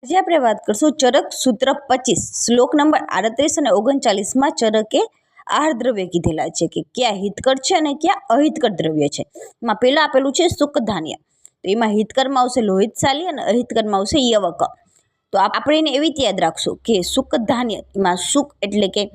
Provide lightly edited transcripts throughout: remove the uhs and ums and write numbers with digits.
આજે આપણે વાત કરશું ચરક સૂત્ર 25 શ્લોક નંબર 38 અને 39 માં ચરકે આહાર દ્રવ્ય કીધેલા છે કે ક્યાં હિતકર છે અને ક્યાં અહિતકર દ્રવ્ય છે. એમાં પહેલા આપેલું છે સુક ધાન્ય, તો એમાં હિતકરમાં આવશે લોહિતશાલી અને અહિતકરમાં આવશે યવક. તો આપણે એને એવી રીતે યાદ રાખશું કે સુક ધાન્ય એમાં સુક એટલે કે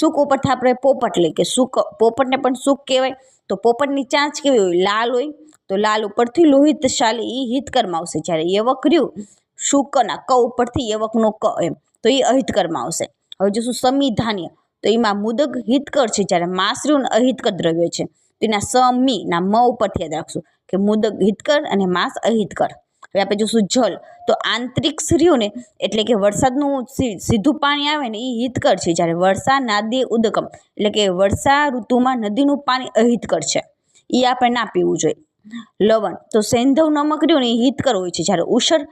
સુક ઉપરથી આપણે પોપટ લઈએ કે સુક, પોપટને પણ સુક કહેવાય. તો પોપટની ચાંચ કેવી હોય? લાલ હોય. તો લાલ ઉપરથી લોહિતશાલી એ હિતકરમાં આવશે. જ્યારે યવક રહ્યું શુકના ક ઉપરથી યવકનો ક એમ, તો એ અહિતકરમાં આવશે. હવે જોશું સમી ધાન્ય, તો એમાં મુદગ હિતકર છે, જ્યારે માંસ રહ્યું ને અહિતકર દ્રવ્ય છે. તો એના સમી ના મ ઉપરથી યાદ રાખશું કે મુદગ હિતકર અને માંસ અહિતકર. હવે આપણે જોશું જલ, તો આંતરિક્ષ રહ્યું ને એટલે કે વરસાદનું સીધું પાણી આવે ને એ હિતકર છે, જ્યારે વર્ષા નાદે ઉદકમ એટલે કે વર્ષા ઋતુમાં નદીનું પાણી અહિતકર છે, એ આપણે ના પીવું જોઈએ. લવણ, તો સેંધવ નમક રહ્યું ને એ હિતકર હોય છે, જ્યારે ઉષર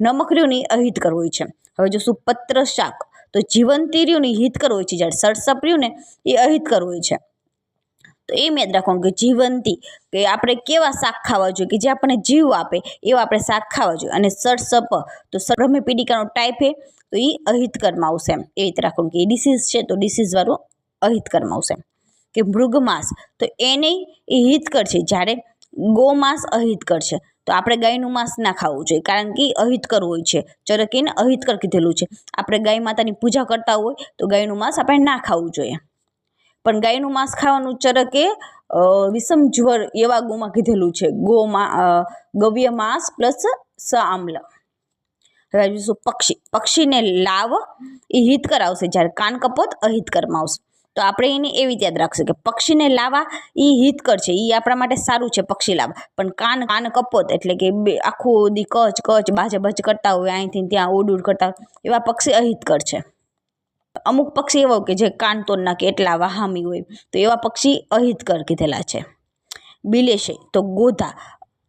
નમક રહ્યું ને એ અહિતકર હોય છે. હવે જોશું પત્ર શાક, તો જીવંતી રહ્યું ને એ હિતકર હોય છે, જ્યારે સરસપ રહ્યું ને એ અહિતકર હોય છે. તો એ યાદ રાખવાનું કે જીવંતી કે આપણે કેવા શાક ખાવા જોઈએ કે જે આપણને જીવ આપે એવા આપણે શાક ખાવા જોઈએ. અને સરસપ તો બ્રહ્મી પીડિકાનો ટાઈપ છે, તો એ અહિતકરમાં આવશે એમ. એ રીતે રાખવાનું કે એ ડિસીઝ છે તો ડિસીઝ વાળું અહિતકરમાં આવશે. કે મૃગમાંસ, તો એને એ હિતકર છે, જ્યારે ગોમાંસ અહિતકર છે. તો આપણે ગાયનું માંસ ના ખાવું જોઈએ કારણ કે અહિતકર હોય છે. ચરકે એને અહિતકર કીધેલું છે. આપણે ગાય માતાની પૂજા કરતા હોય તો ગાયનું માંસ આપણે ના ખાવું જોઈએ. પણ ગાયનું માંસ ખાવાનું ચરકે વિષમ જ્વર એવા ગોમાં કીધેલું છે. ગવ્ય માંસ પ્લસ સ આમ્લ. હવે જોઈશું પક્ષી, પક્ષીને લાવ એ હિતકર આવશે, જ્યારે કાન કપોત અહિતકરમાં આવશે. તો આપણે એને એવી રીતે યાદ રાખશું કે પક્ષીને લાવા એ હિતકર છે, એ આપણા માટે સારું છે પક્ષી લાવા. પણ કાન કપોત એટલે કે આખો દી કચ કચ બાજ કરતા હોય, અહીંથી ત્યાં ઉડ કરતા હોય, એવા પક્ષી અહિતકર છે. અમુક પક્ષી એવા કે જે કાન તોડ નાખે એટલા વહામી હોય, તો એવા પક્ષી અહિતકર કીધેલા છે. બિલેશે, તો ગોધા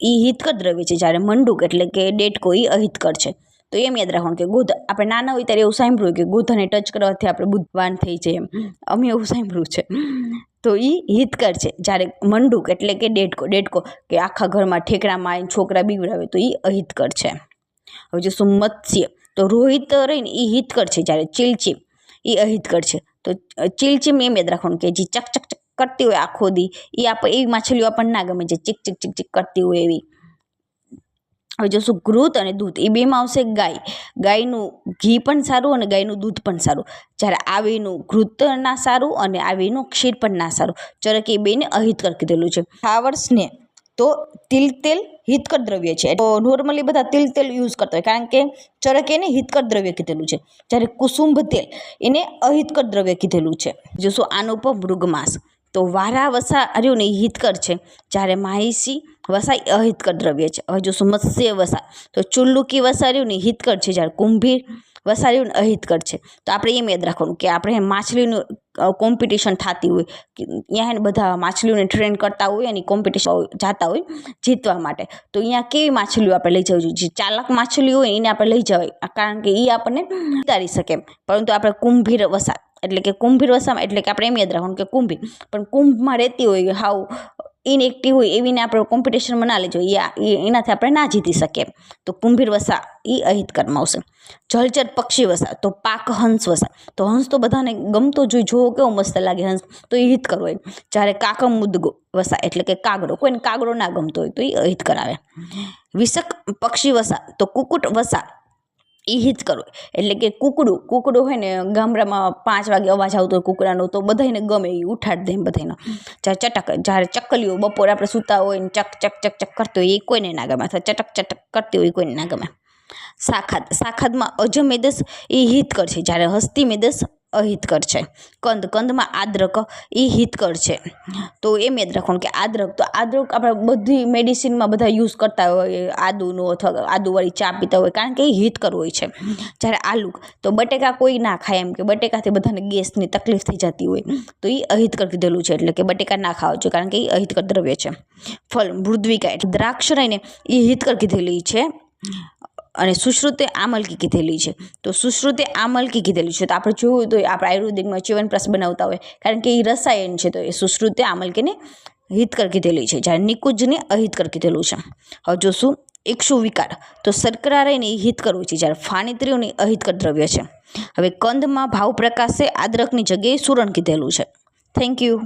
એ હિતકર દ્રવ્ય છે, જ્યારે મંડુક એટલે કે ડેટકો એ અહિતકર છે. તો એમ યાદ રાખવાનું કે ગોધા, આપણે નાના હોય ત્યારે એવું સાંભળ્યું કે ગોધાને ટચ કરવાથી આપણે બુદ્ધવાન થઈ જાય એમ, અમે એવું સાંભળ્યું છે. તો એ હિતકર છે, જ્યારે મંડુક એટલે કે ડેટકો કે આખા ઘરમાં ઠેકડામાં છોકરા બીવડાવે તો એ અહિતકર છે. હવે જો મત્સ્ય, તો રોહિત રહીને એ હિતકર છે, જ્યારે ચીલચીમ એ અહિતકર છે. તો ચીલચીમ એમ યાદ રાખવાનું કે જે ચક ચક ચક કરતી હોય આખો દી, એ એવી માછલીઓ આપણને ના ગમે જે ચીક ચીક ચીક ચીક કરતી હોય એવી. હવે જોશું ઘૃત અને દૂધ, એ બેમાં આવશે ગાય. ગાયનું ઘી પણ સારું અને ગાયનું દૂધ પણ સારું, જ્યારે આવીનું ઘૃત ના સારું અને આવીનું ક્ષીર પણ ના સારું. ચરકે એ બેને અહિતકર કીધેલું છે. ખાવર સ્નેહ, તો તિલ તેલ હિતકર દ્રવ્ય છે. તો નોર્મલી બધા તિલ તેલ યુઝ કરતા હોય કારણ કે ચરકે એને હિતકર દ્રવ્ય કીધેલું છે, જ્યારે કુસુંભ તેલ એને અહિતકર દ્રવ્ય કીધેલું છે. જોશું આનું પર મૃગમાંસ, તો વારા વસા રહ્યું ને એ હિતકર છે, જ્યારે માહિસી વસા એ અહિતકર દ્રવ્ય છે. હવે જોશું મત્સ્ય વસા, તો ચુલ્લુકી વસા રહ્યું ને હિતકર છે, જ્યારે કુંભીર વસા રહ્યું ને અહિતકર છે. તો આપણે એમ યાદ રાખવાનું કે આપણે માછલીનું કોમ્પિટિશન થતી હોય કે અહીંયા બધા માછલીઓને ટ્રેન કરતા હોય અને કોમ્પિટિશન જતા હોય જીતવા માટે, તો અહીંયા કેવી માછલીઓ આપણે લઈ જવી જોઈએ? જે ચાલાક માછલીઓ હોય એને આપણે લઈ જવાય કારણ કે એ આપણને ઉતારી શકે. પરંતુ આપણે કુંભીર વસા એટલે કે કુંભીર વસામાં એટલે કે આપણે એમ યાદ રાખવાનું કે કુંભીર પણ કુંભમાં રહેતી હોય હાવ ઇનએક્ટિવ હોય એવીને આપણે કોમ્પિટિશનમાં ના લઈ જોઈએ, એનાથી આપણે ના જીતી શકીએ. તો કુંભીર વસા એ અહિતકરમાં આવશે. જલચર પક્ષી વસા, તો પાક હંસ વસા, તો હંસ તો બધાને ગમતો જોઈ, જોવો કેવો મસ્ત લાગે હંસ, તો એ હિતકર હોય. જ્યારે કાકમ મુદગો વસા એટલે કે કાગડો, કોઈને કાગડો ના ગમતો હોય તો એ અહિતકર આવે. વિષક પક્ષી વસા, તો કુકુટ વસા એ હિતકર હોય. એટલે કે કુકડું હોય ને ગામડામાં 5 વાગે અવાજ આવતો હોય કુકડાનો, તો બધાને ગમે, એ ઉઠાડી દે બધાને. જ્યારે ચકલીઓ બપોરે આપણે સૂતા હોય ને ચક ચક ચક ચક કરતી હોય એ કોઈને ના ગમે, અથવા ચટક ચટક કરતી હોય કોઈને ના ગમે. સાખાદમાં અજમેદસ એ હિતકર છે, જ્યારે હસ્તી મેદસ અહિતકર છે. કંદમાં આદ્રક એ હિતકર છે. તો એમ યાદ રાખવાનું કે આદ્રક આપણે બધી મેડિસિનમાં બધા યુઝ કરતા હોય, આદુનો અથવા આદુવાળી ચા પીતા હોય કારણ કે એ હિતકર હોય છે. જ્યારે આલુ, તો બટેકા કોઈ ના ખાય એમ કે બટેકાથી બધાને ગેસની તકલીફ થઈ જતી હોય, તો એ અહિતકર કીધેલું છે, એટલે કે બટેકા ના ખાવા જોઈએ કારણ કે એ અહિતકર દ્રવ્ય છે. ફળ મૃદ્વિકા એટલે દ્રાક્ષ રહીને એ હિતકર કીધેલી છે અને સુશ્રુતે આમલકી કીધેલી છે. તો સુશ્રુતે આમલકી કીધેલી છે, તો આપણે જોયું તો આપણે આયુર્વેદિકમાં ચ્યવનપ્રાશ બનાવતા હોય કારણ કે એ રસાયણ છે, તો એ સુશ્રુતે આમલકીને હિતકર કીધેલી છે, જ્યારે નિકુંજને અહિતકર કીધેલું છે. હવે જોશું ઇક્ષુ વિકાર તો શર્કરા રહીને એ હિતકર હોય છે, જ્યારે ફાનિત્રીઓને અહિતકર દ્રવ્ય છે. હવે કંદમાં ભાવ પ્રકાશે આદ્રકની જગ્યાએ સુરણ કીધેલું છે. Thank you.